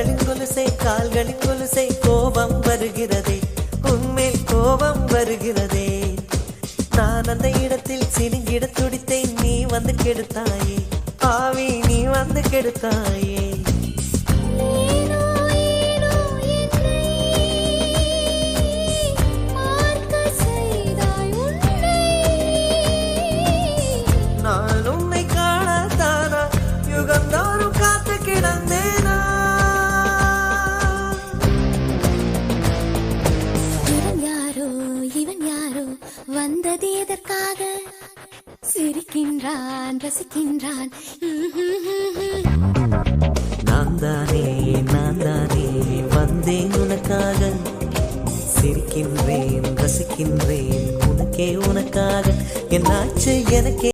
கால்களின் கொலுசை கால்களின் கொலுசை கோபம் வருகிறதே உன்மேல் கோபம் வருகிறதே நான் அந்த இடத்தில் சினுங்கிட துடித்தேன் நீ வந்து கெடுத்தாயே ஆவி நீ வந்து கெடுத்தாயே நான் உன்னை காணத்தானா யுகந்தோறும் காத்து கிடந்தேனா இவன் யாரோ வந்தது எதற்காக சிரிக்கின்றான் ரசிக்கின்றான் நான் தானே வந்தேன் உனக்காக சிரிக்கின்றேன் ரசிக்கின்றேன் உனக்கே உனக்காக என்னாச்சு எனக்கே